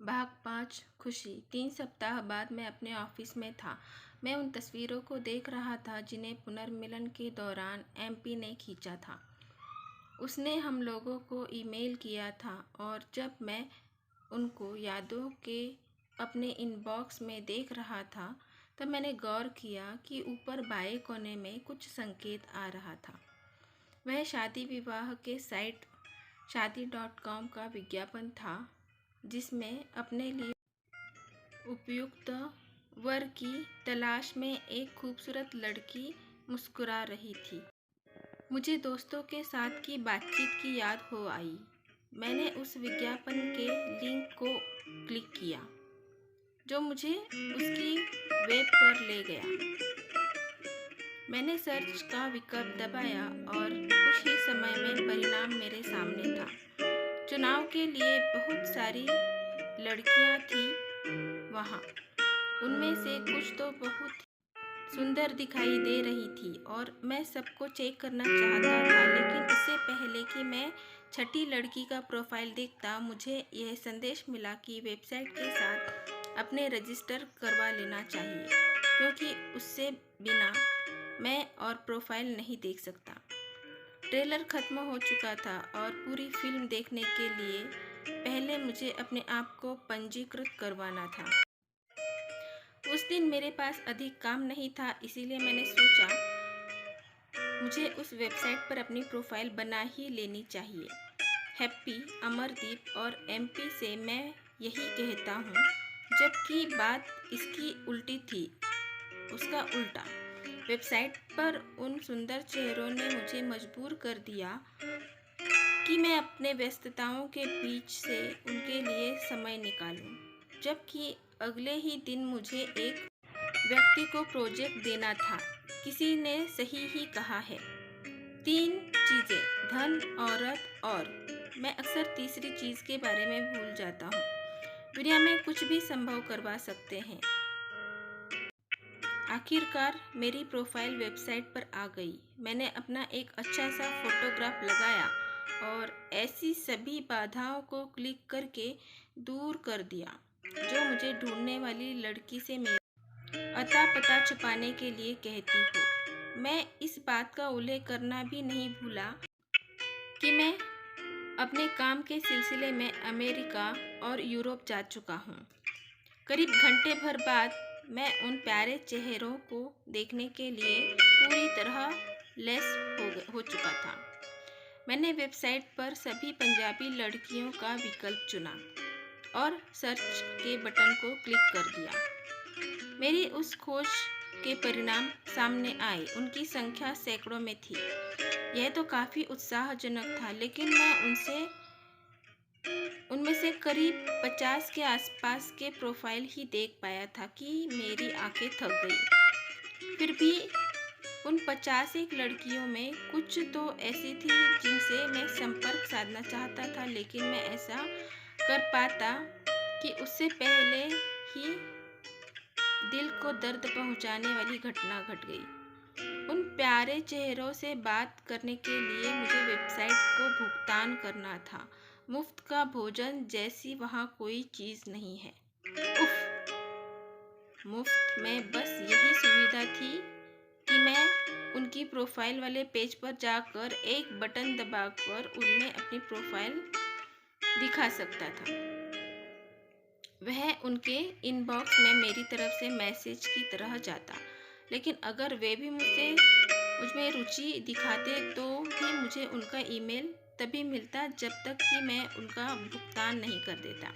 भाग 5 खुशी। 3 सप्ताह बाद मैं अपने ऑफिस में था। मैं उन तस्वीरों को देख रहा था जिन्हें पुनर्मिलन के दौरान एमपी ने खींचा था। उसने हम लोगों को ईमेल किया था और जब मैं उनको यादों के अपने इनबॉक्स में देख रहा था तब मैंने गौर किया कि ऊपर बाएं कोने में कुछ संकेत आ रहा था। वह शादी विवाह के साइट शादी.com का विज्ञापन था जिसमें अपने लिए उपयुक्त वर की तलाश में एक खूबसूरत लड़की मुस्कुरा रही थी। मुझे दोस्तों के साथ की बातचीत की याद हो आई। मैंने उस विज्ञापन के लिंक को क्लिक किया जो मुझे उसकी वेब पर ले गया। मैंने सर्च का विकल्प दबाया और कुछ ही समय में परिणाम मेरे सामने था। चुनाव के लिए बहुत सारी लड़कियां थीं वहाँ। उनमें से कुछ तो बहुत सुंदर दिखाई दे रही थी और मैं सबको चेक करना चाहता था, लेकिन इससे पहले कि मैं छठी लड़की का प्रोफाइल देखता, मुझे यह संदेश मिला कि वेबसाइट के साथ अपने रजिस्टर करवा लेना चाहिए, क्योंकि उससे बिना मैं और प्रोफाइल नहीं देख सकता। ट्रेलर खत्म हो चुका था और पूरी फिल्म देखने के लिए पहले मुझे अपने आप को पंजीकृत करवाना था। उस दिन मेरे पास अधिक काम नहीं था, इसीलिए मैंने सोचा मुझे उस वेबसाइट पर अपनी प्रोफाइल बना ही लेनी चाहिए। हैप्पी, अमरदीप और एमपी से मैं यही कहता हूँ, जबकि बात इसकी उल्टी थी, उसका उल्टा। वेबसाइट पर उन सुंदर चेहरों ने मुझे मजबूर कर दिया कि मैं अपने व्यस्तताओं के बीच से उनके लिए समय निकालूं, जबकि अगले ही दिन मुझे एक व्यक्ति को प्रोजेक्ट देना था। किसी ने सही ही कहा है, 3 चीज़ें, धन, औरत और मैं अक्सर तीसरी चीज़ के बारे में भूल जाता हूँ। दुनिया में कुछ भी संभव करवा सकते हैं। आखिरकार मेरी प्रोफाइल वेबसाइट पर आ गई। मैंने अपना एक अच्छा सा फोटोग्राफ लगाया और ऐसी सभी बाधाओं को क्लिक करके दूर कर दिया जो मुझे ढूंढने वाली लड़की से मेरा अता पता छुपाने के लिए कहती हो। मैं इस बात का उल्लेख करना भी नहीं भूला कि मैं अपने काम के सिलसिले में अमेरिका और यूरोप जा चुका हूँ। करीब घंटे भर बाद मैं उन प्यारे चेहरों को देखने के लिए पूरी तरह लैस हो चुका था। मैंने वेबसाइट पर सभी पंजाबी लड़कियों का विकल्प चुना और सर्च के बटन को क्लिक कर दिया। मेरी उस खोज के परिणाम सामने आए। उनकी संख्या सैकड़ों में थी। यह तो काफ़ी उत्साहजनक था, लेकिन मैं उनमें से करीब 50 के आसपास के प्रोफाइल ही देख पाया था कि मेरी आंखें थक गई। फिर भी उन 51 लड़कियों में कुछ तो ऐसी थी जिनसे मैं संपर्क साधना चाहता था, लेकिन मैं ऐसा कर पाता कि उससे पहले ही दिल को दर्द पहुंचाने वाली घटना घट गई। उन प्यारे चेहरों से बात करने के लिए मुझे वेबसाइट को भुगतान करना था। मुफ्त का भोजन जैसी वहाँ कोई चीज़ नहीं है। उफ, मुफ्त में बस यही सुविधा थी कि मैं उनकी प्रोफाइल वाले पेज पर जाकर एक बटन दबाकर उनमें अपनी प्रोफाइल दिखा सकता था। वह उनके इनबॉक्स में मेरी तरफ से मैसेज की तरह जाता, लेकिन अगर वे भी मुझमें रुचि दिखाते तो भी मुझे उनका ईमेल तभी मिलता जब तक कि मैं उनका भुगतान नहीं कर देता।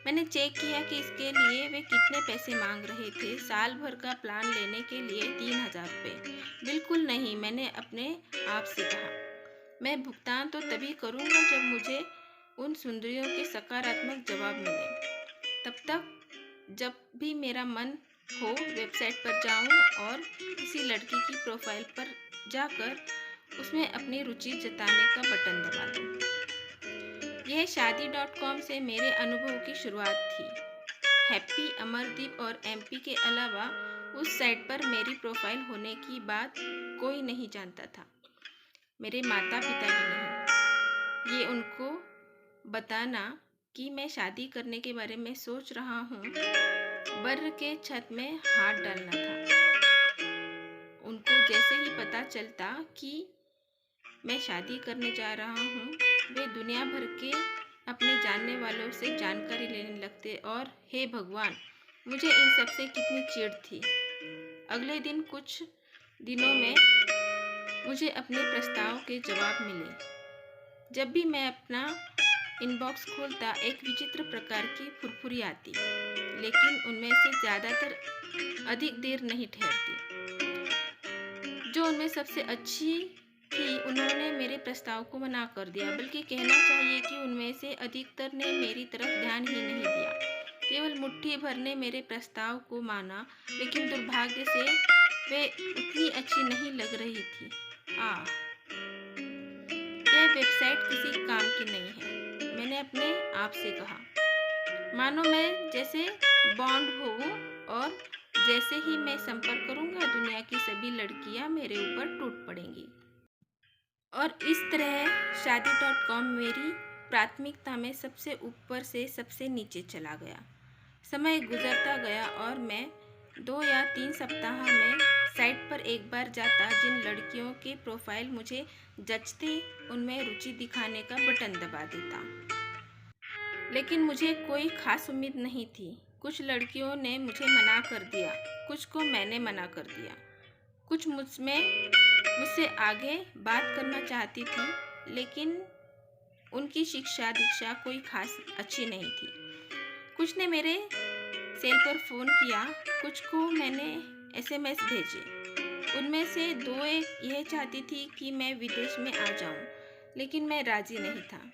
मैंने चेक किया कि इसके लिए वे कितने पैसे मांग रहे थे। साल भर का प्लान लेने के लिए 3000 रुपये। बिल्कुल नहीं, मैंने अपने आप से कहा। मैं भुगतान तो तभी करूँगा जब मुझे उन सुंदरियों के सकारात्मक जवाब मिले। तब तक जब भी मेरा मन हो वेबसाइट पर जाऊं और किसी लड़की की प्रोफाइल पर जाकर उसमें अपनी रुचि जताने का बटन दबा दूं। यह शादी.com से मेरे अनुभव की शुरुआत थी। हैप्पी, अमरदीप और एमपी के अलावा उस साइट पर मेरी प्रोफाइल होने की बात कोई नहीं जानता था। मेरे माता पिता भी नहीं। ये उनको बताना कि मैं शादी करने के बारे में सोच रहा हूँ, बर के छत में हाथ डालना था। उनको जैसे ही पता चलता कि मैं शादी करने जा रहा हूँ, वे दुनिया भर के अपने जानने वालों से जानकारी लेने लगते और हे भगवान, मुझे इन सब से कितनी चिढ़ थी। अगले दिन कुछ दिनों में मुझे अपने प्रस्ताव के जवाब मिले। जब भी मैं अपना इनबॉक्स खोलता, एक विचित्र प्रकार की फुरफुरी आती, लेकिन उनमें से ज़्यादातर अधिक देर नहीं ठहरती। जो उनमें सबसे अच्छी थी, उन्होंने मेरे प्रस्ताव को मना कर दिया, बल्कि कहना चाहिए कि उनमें से अधिकतर ने मेरी तरफ ध्यान ही नहीं दिया। केवल मुट्ठी भर ने मेरे प्रस्ताव को माना, लेकिन दुर्भाग्य से वे उतनी अच्छी नहीं लग रही थी। यह वेबसाइट किसी काम की नहीं है, मैंने अपने आप से कहा। मानो मैं जैसे बॉन्ड हूँ और जैसे ही मैं संपर्क करूँगा, दुनिया की सभी लड़कियाँ मेरे ऊपर टूट पड़ेंगी। और इस तरह शादी.com मेरी प्राथमिकता में सबसे ऊपर से सबसे नीचे चला गया। समय गुजरता गया और मैं 2 या 3 सप्ताह में साइट पर एक बार जाता, जिन लड़कियों के प्रोफाइल मुझे जचते उनमें रुचि दिखाने का बटन दबा देता। लेकिन मुझे कोई खास उम्मीद नहीं थी। कुछ लड़कियों ने मुझे मना कर दिया, कुछ को मैंने मना कर दिया। कुछ मुझसे आगे बात करना चाहती थी, लेकिन उनकी शिक्षा दीक्षा कोई खास अच्छी नहीं थी। कुछ ने मेरे सेल पर फ़ोन किया, कुछ को मैंने SMS भेजे। उनमें से 2 यह चाहती थी कि मैं विदेश में आ जाऊं, लेकिन मैं राज़ी नहीं था।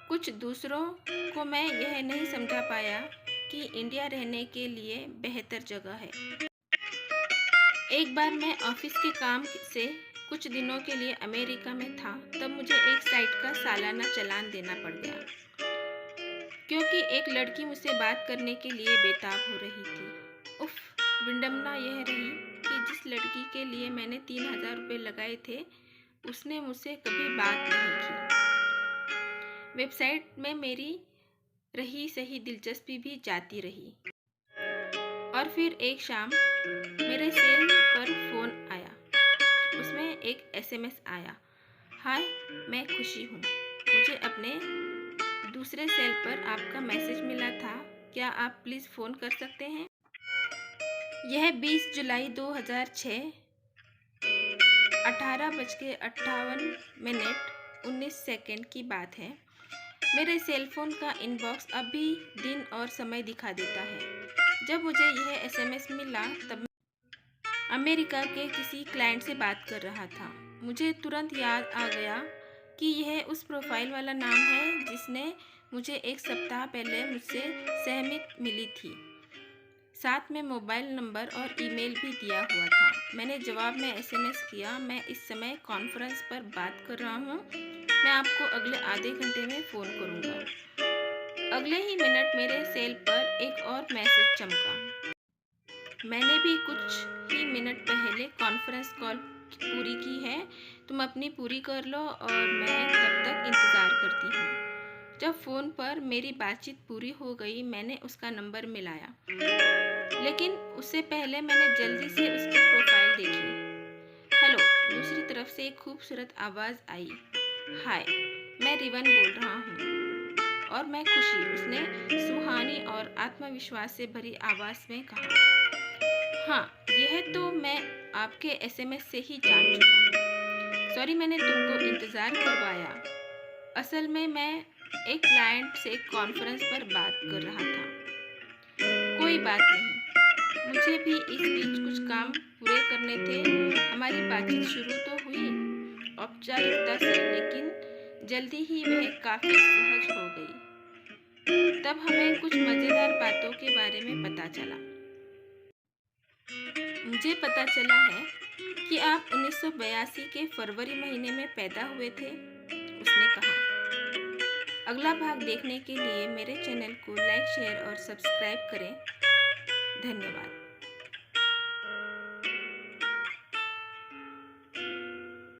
कुछ दूसरों को मैं यह नहीं समझा पाया कि इंडिया रहने के लिए बेहतर जगह है। एक बार मैं ऑफिस के काम से कुछ दिनों के लिए अमेरिका में था, तब मुझे एक साइट का सालाना चालान देना पड़ गया, क्योंकि एक लड़की मुझसे बात करने के लिए बेताब हो रही थी। उफ, विडंबना यह रही कि जिस लड़की के लिए मैंने 3000 रुपये लगाए थे, उसने मुझसे कभी बात नहीं की। वेबसाइट में मेरी रही सही दिलचस्पी भी जाती रही। और फिर एक शाम मेरे सेल पर फ़ोन आया। उसमें एक SMS आया, हाय, मैं खुशी हूँ, मुझे अपने दूसरे सेल पर आपका मैसेज मिला था, क्या आप प्लीज़ फ़ोन कर सकते हैं? यह 20 जुलाई 2006 18:58 की बात है। मेरे सेल फोन का इनबॉक्स अब भी दिन और समय दिखा देता है। जब मुझे यह SMS मिला, तब अमेरिका के किसी क्लाइंट से बात कर रहा था। मुझे तुरंत याद आ गया कि यह उस प्रोफाइल वाला नाम है जिसने मुझे 1 सप्ताह पहले मुझसे सहमति मिली थी। साथ में मोबाइल नंबर और ईमेल भी दिया हुआ था। मैंने जवाब में SMS किया, मैं इस समय कॉन्फ्रेंस पर बात कर रहा हूँ, मैं आपको अगले आधे घंटे में फ़ोन करूँगा। अगले ही मिनट मेरे सेल पर एक और मैसेज चमका, मैंने भी कुछ ही मिनट पहले कॉन्फ्रेंस कॉल पूरी की है, तुम अपनी पूरी कर लो और मैं तब तक इंतज़ार करती हूँ। जब फ़ोन पर मेरी बातचीत पूरी हो गई, मैंने उसका नंबर मिलाया, लेकिन उससे पहले मैंने जल्दी से उसकी प्रोफाइल देखी। हेलो, दूसरी तरफ से एक खूबसूरत आवाज़ आई, हाय, मैं रिवन बोल रहा हूँ और मैं खुशी, उसने सुहानी और आत्मविश्वास से भरी आवाज़ में कहा। हाँ, यह तो मैं आपके SMS से ही जान चुका हूँ। सॉरी, मैंने तुमको इंतज़ार करवाया। असल में मैं एक क्लाइंट से कॉन्फ्रेंस पर बात कर रहा था। कोई बात नहीं, मुझे भी इस बीच कुछ काम पूरे करने थे। हमारी बातचीत शुरू तो हुई औपचारिकता से, लेकिन जल्दी ही वह काफ़ी सहज हो गई। तब हमें कुछ मज़ेदार बातों के बारे में पता चला। मुझे पता चला है कि आप 1982 के फरवरी महीने में पैदा हुए थे, उसने कहा। अगला भाग देखने के लिए मेरे चैनल को लाइक, शेयर और सब्सक्राइब करें। धन्यवाद।